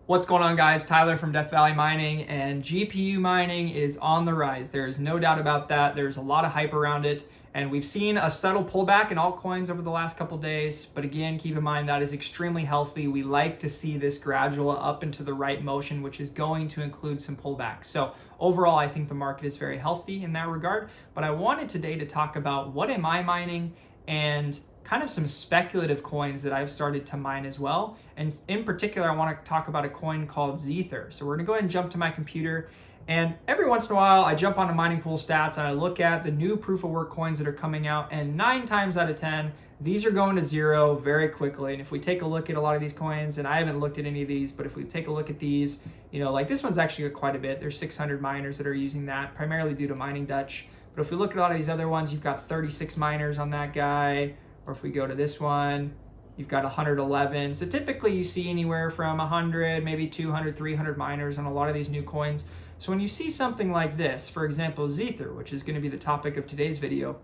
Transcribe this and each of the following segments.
What's going on, guys? Tyler from Death Valley Mining, and GPU mining is on the rise. There's no doubt about that. There's a lot of hype around it, and we've seen a subtle pullback in altcoins over the last couple days. But again, keep in mind that is extremely healthy. We like to see this gradual up into the right motion, which is going to include some pullbacks. So overall, I think the market is very healthy in that regard. But I wanted today to talk about what am I mining and kind of some speculative coins that I've started to mine as well. And in particular, I want to talk about a coin called Zether. So we're gonna go ahead and jump to my computer. And every once in a while, I jump onto Mining Pool Stats and I look at the new proof of work coins that are coming out. And 9 times out of 10, these are going to zero very quickly. And if we take a look at a lot of these coins, and I haven't looked at any of these, but if we take a look at these, like this one's actually got quite a bit. There's 600 miners that are using that, primarily due to Mining Dutch. But if we look at a lot of these other ones, you've got 36 miners on that guy. Or if we go to this one, you've got 111. So typically you see anywhere from 100, maybe 200, 300 miners on a lot of these new coins. So when you see something like this, for example, Zether, which is going to be the topic of today's video,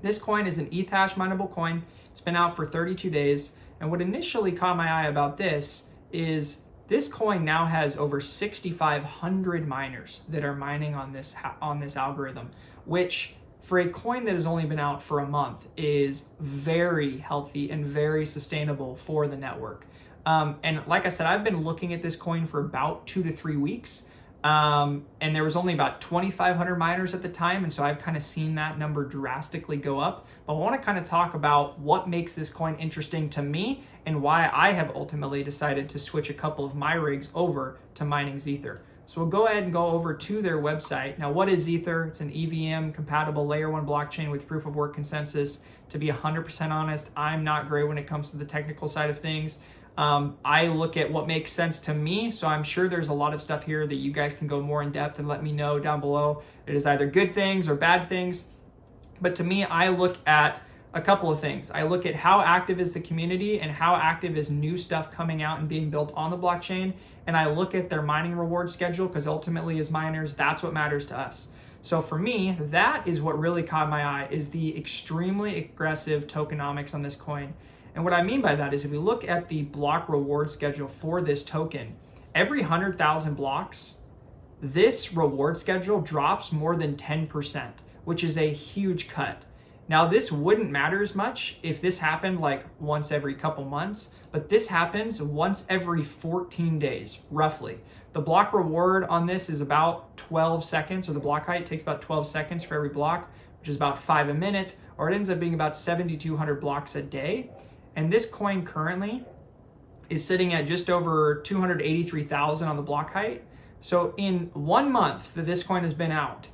this coin is an ETH hash mineable coin. It's been out for 32 days. And what initially caught my eye about this is this coin now has over 6,500 miners that are mining on this algorithm, which for a coin that has only been out for a month is very healthy and very sustainable for the network. And like I said, I've been looking at this coin for about 2 to 3 weeks. And there was only about 2,500 miners at the time. And so I've kind of seen that number drastically go up. But I want to kind of talk about what makes this coin interesting to me and why I have ultimately decided to switch a couple of my rigs over to mining Zether. So we'll go ahead and go over to their website. Now, what is Zether? It's an EVM compatible layer 1 blockchain with proof of work consensus. To be 100% honest, I'm not great when it comes to the technical side of things. I look at what makes sense to me. So I'm sure there's a lot of stuff here that you guys can go more in depth and let me know down below. It is either good things or bad things. But to me, I look at a couple of things. I look at how active is the community and how active is new stuff coming out and being built on the blockchain. And I look at their mining reward schedule because ultimately as miners, that's what matters to us. So for me, that is what really caught my eye, is the extremely aggressive tokenomics on this coin. And what I mean by that is if we look at the block reward schedule for this token, every 100,000 blocks, this reward schedule drops more than 10%, which is a huge cut. Now, this wouldn't matter as much if this happened like once every couple months, but this happens once every 14 days, roughly. The block reward on this is about 12 seconds, or the block height takes about 12 seconds for every block, which is about 5 a minute, or it ends up being about 7,200 blocks a day. And this coin currently is sitting at just over 283,000 on the block height. So in 1 month that this coin has been out,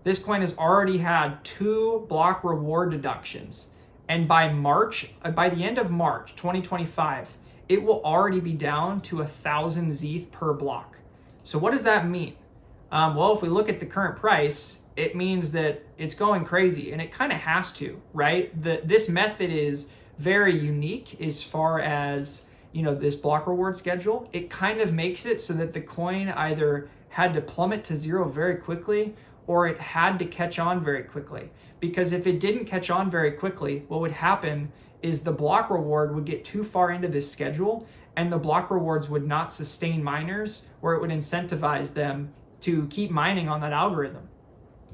this coin has already had 2 block reward deductions. And by the end of March 2025, it will already be down to 1,000 ZETH per block. So what does that mean? Well, if we look at the current price, it means that it's going crazy, and it kind of has to, right? This method is very unique as far as, this block reward schedule. It kind of makes it so that the coin either had to plummet to zero very quickly, or it had to catch on very quickly. Because if it didn't catch on very quickly, what would happen is the block reward would get too far into this schedule, and the block rewards would not sustain miners, or it would incentivize them to keep mining on that algorithm.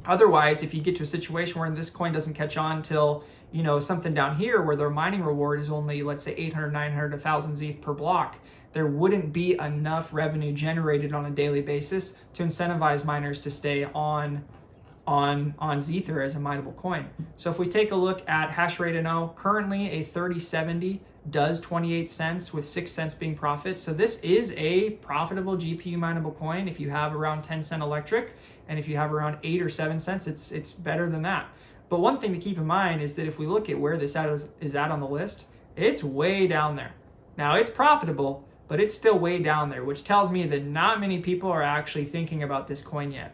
Otherwise, if you get to a situation where this coin doesn't catch on till, something down here where their mining reward is only, let's say 800, 900, 1,000 ZETH per block, there wouldn't be enough revenue generated on a daily basis to incentivize miners to stay on Zether as a mineable coin. So if we take a look at hash rate and O, currently a 3070 does 28 cents with 6 cents being profit. So this is a profitable GPU mineable coin. If you have around 10 cent electric, and if you have around 8 or 7 cents, it's better than that. But one thing to keep in mind is that if we look at where this is at on the list, it's way down there. Now it's profitable, but it's still way down there, which tells me that not many people are actually thinking about this coin yet.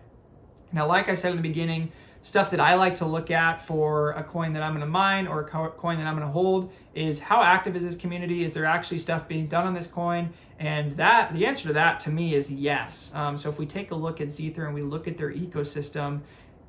Now, like I said in the beginning, stuff that I like to look at for a coin that I'm going to mine or a coin that I'm going to hold is how active is this community? Is there actually stuff being done on this coin? And the answer to that to me is yes. So if we take a look at Zether and we look at their ecosystem,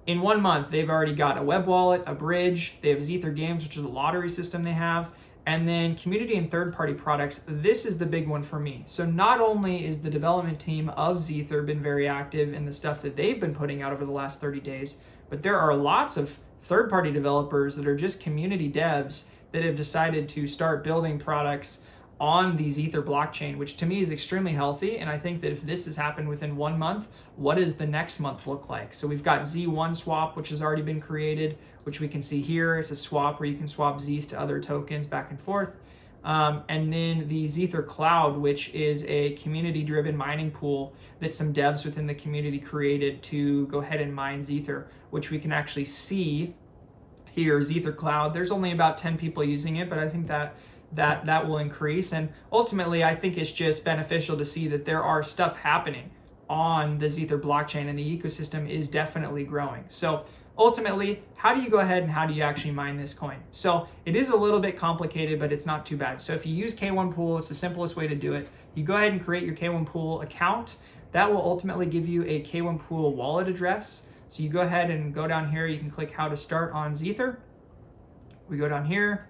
in 1 month, they've already got a web wallet, a bridge, they have Zether Games, which is a lottery system they have, And then community and third-party products, this is the big one for me. So not only is the development team of Zether been very active in the stuff that they've been putting out over the last 30 days, but there are lots of third-party developers that are just community devs that have decided to start building products on the Zether blockchain, which to me is extremely healthy. And I think that if this has happened within 1 month, what does the next month look like? So we've got Z1 swap, which has already been created, which we can see here. It's a swap where you can swap Zeth to other tokens back and forth. And then the Zether Cloud, which is a community-driven mining pool that some devs within the community created to go ahead and mine Zether, which we can actually see here, Zether Cloud. There's only about 10 people using it, but I think that will increase. And ultimately, I think it's just beneficial to see that there are stuff happening on the Zether blockchain, and the ecosystem is definitely growing. So ultimately, how do you go ahead and how do you actually mine this coin? So it is a little bit complicated, but it's not too bad. So if you use K1 Pool, it's the simplest way to do it. You go ahead and create your K1 Pool account. That will ultimately give you a K1 Pool wallet address. So you go ahead and go down here. You can click how to start on Zether. We go down here.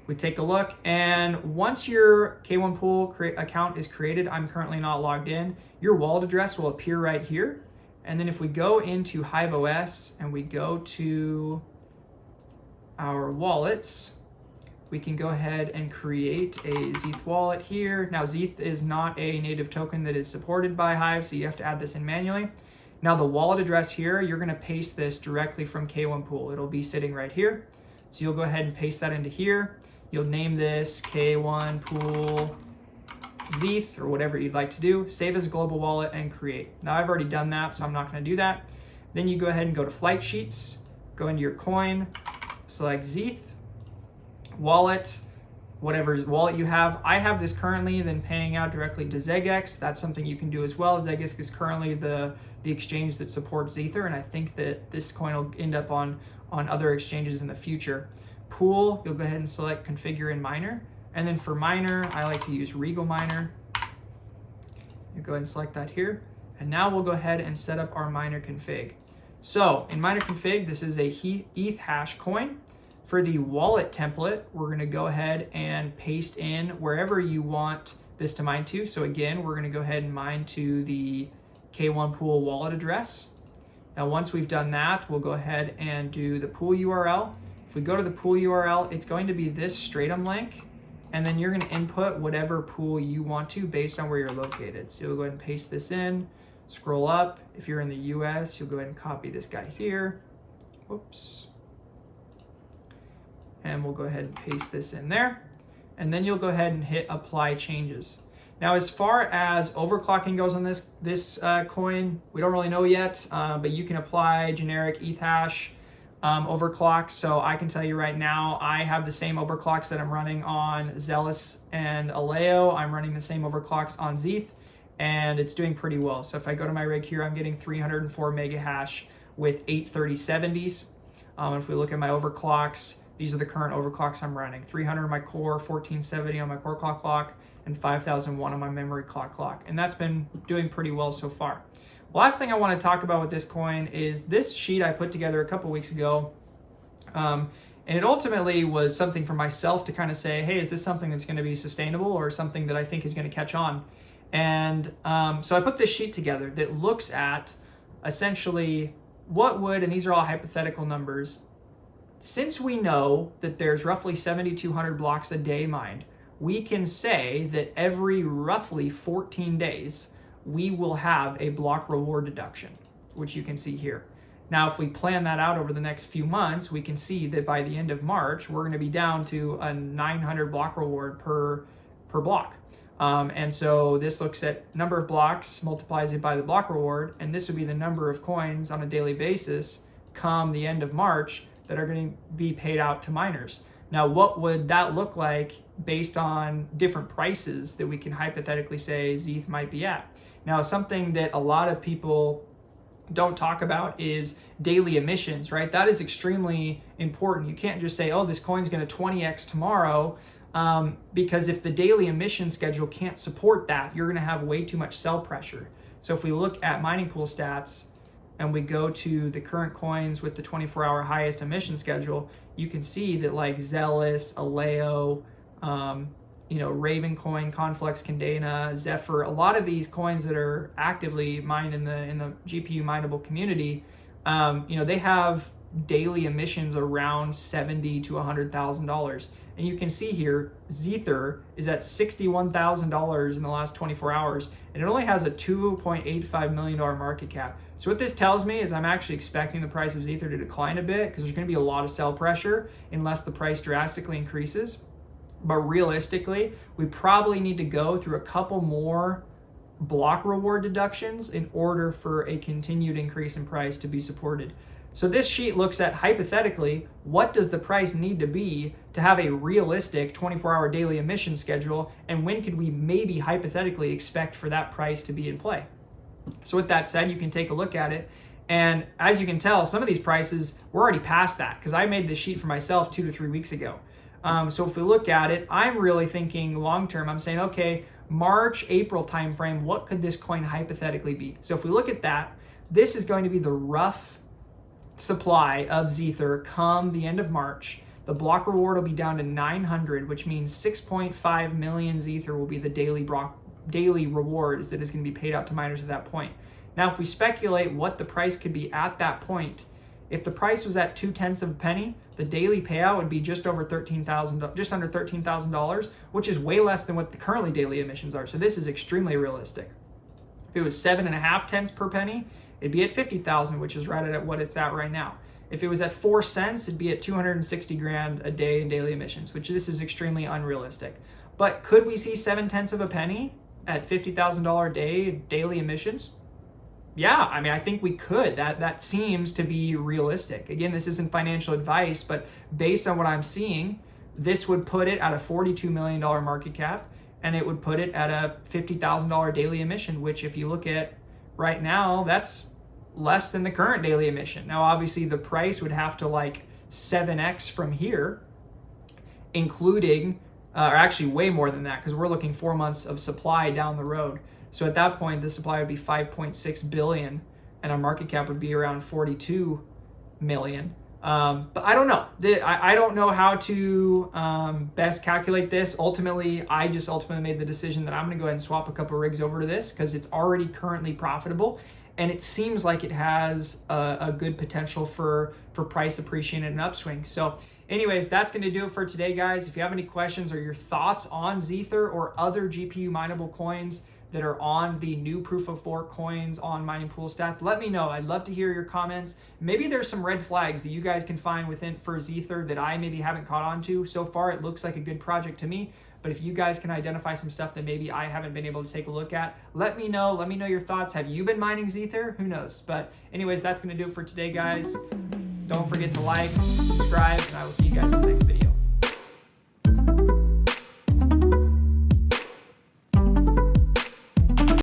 We take a look, and once your K1 Pool account is created, I'm currently not logged in, your wallet address will appear right here. And then if we go into Hive OS and we go to our wallets, we can go ahead and create a Zeth wallet here. Now, Zeth is not a native token that is supported by Hive, so you have to add this in manually. Now, the wallet address here, you're going to paste this directly from K1 Pool. It'll be sitting right here. So you'll go ahead and paste that into here. You'll name this K1 Pool Zeth or whatever you'd like to do. Save as a global wallet and create. Now I've already done that, so I'm not going to do that. Then you go ahead and go to Flight Sheets, go into your coin, select Zeth, wallet, whatever wallet you have. I have this currently then paying out directly to ZegX. That's something you can do as well. ZegX is currently the exchange that supports Zether, and I think that this coin will end up on other exchanges in the future. Pool, you'll go ahead and select configure in miner. And then for miner, I like to use Regal Miner. You go ahead and select that here. And now we'll go ahead and set up our miner config. So in miner config, this is a ETH hash coin. For the wallet template, we're going to go ahead and paste in wherever you want this to mine to. So again, we're going to go ahead and mine to the K1 Pool wallet address. Now, once we've done that, we'll go ahead and do the pool URL. If we go to the pool URL, it's going to be this Stratum link, and then you're going to input whatever pool you want to based on where you're located. So you'll go ahead and paste this in, scroll up. If you're in the US, you'll go ahead and copy this guy here. Whoops. And we'll go ahead and paste this in there. And then you'll go ahead and hit apply changes. Now, as far as overclocking goes on this coin, we don't really know yet, but you can apply generic ETH hash overclocks. So I can tell you right now, I have the same overclocks that I'm running on Zealous and Aleo. I'm running the same overclocks on Zeth, and it's doing pretty well. So if I go to my rig here, I'm getting 304 mega hash with 83070s. If we look at my overclocks, these are the current overclocks I'm running. 300 on my core, 1470 on my core clock, and 5001 on my memory clock. And that's been doing pretty well so far. Last thing I want to talk about with this coin is this sheet I put together a couple weeks ago. And it ultimately was something for myself to kind of say, hey, is this something that's going to be sustainable or something that I think is going to catch on? And so I put this sheet together that looks at essentially what would, and these are all hypothetical numbers, since we know that there's roughly 7,200 blocks a day mined, we can say that every roughly 14 days, we will have a block reward deduction, which you can see here. Now, if we plan that out over the next few months, we can see that by the end of March, we're going to be down to a 900 block reward per block. And so this looks at number of blocks, multiplies it by the block reward, and this would be the number of coins on a daily basis come the end of March that are going to be paid out to miners. Now, what would that look like based on different prices that we can hypothetically say Zeth might be at? Now, something that a lot of people don't talk about is daily emissions, right? That is extremely important. You can't just say, oh, this coin's going to 20x tomorrow, because if the daily emission schedule can't support that, you're going to have way too much sell pressure. So if we look at mining pool stats and we go to the current coins with the 24-hour highest emission schedule, you can see that like Zealous, Aleo, Raven Coin, Conflux, Condena, Zephyr, a lot of these coins that are actively mined in the GPU mineable community, they have daily emissions around $70,000 to $100,000. And you can see here, Zether is at $61,000 in the last 24 hours, and it only has a $2.85 million market cap. So what this tells me is I'm actually expecting the price of Zether to decline a bit because there's going to be a lot of sell pressure unless the price drastically increases. But realistically, we probably need to go through a couple more block reward deductions in order for a continued increase in price to be supported. So this sheet looks at, hypothetically, what does the price need to be to have a realistic 24-hour daily emission schedule, and when could we maybe hypothetically expect for that price to be in play? So with that said, you can take a look at it, and as you can tell, some of these prices, we're already past that, because I made this sheet for myself 2 to 3 weeks ago. So if we look at it, I'm really thinking long-term. I'm saying, okay, March, April timeframe, what could this coin hypothetically be? So if we look at that, this is going to be the rough supply of Zether come the end of March. The block reward will be down to 900, which means 6.5 million Zether will be the daily rewards that is going to be paid out to miners at that point. Now, if we speculate what the price could be at that point, if the price was at 0.2 of a penny, the daily payout would be just under $13,000, which is way less than what the currently daily emissions are. So this is extremely realistic. If it was 7.5 per penny, it'd be at 50,000, which is right at what it's at right now. If it was at 4 cents, it'd be at 260 grand a day in daily emissions, which this is extremely unrealistic. But could we see 0.7 of a penny at $50,000 a day daily emissions? Yeah, I mean, I think we could. That seems to be realistic. Again, this isn't financial advice, but based on what I'm seeing, this would put it at a $42 million market cap, and it would put it at a $50,000 daily emission, which if you look at right now, that's less than the current daily emission. Now, obviously, the price would have to 7x from here, including, or actually way more than that, because we're looking 4 months of supply down the road. So at that point, the supply would be 5.6 billion, and our market cap would be around 42 million. But I don't know. I don't know how to best calculate this. Ultimately, I just made the decision that I'm going to go ahead and swap a couple rigs over to this because it's already currently profitable, and it seems like it has a good potential for price appreciation and an upswing. So anyways, that's going to do it for today, guys. If you have any questions or your thoughts on Zether or other GPU mineable coins that are on the new proof of work coins on Mining Pool Stats, let me know. I'd love to hear your comments. Maybe there's some red flags that you guys can find within for Zether that I maybe haven't caught on to. So far, it looks like a good project to me. But if you guys can identify some stuff that maybe I haven't been able to take a look at, let me know. Let me know your thoughts. Have you been mining Zether? Who knows? But anyways, that's going to do it for today, guys. Don't forget to like, subscribe, and I will see you guys in the next video.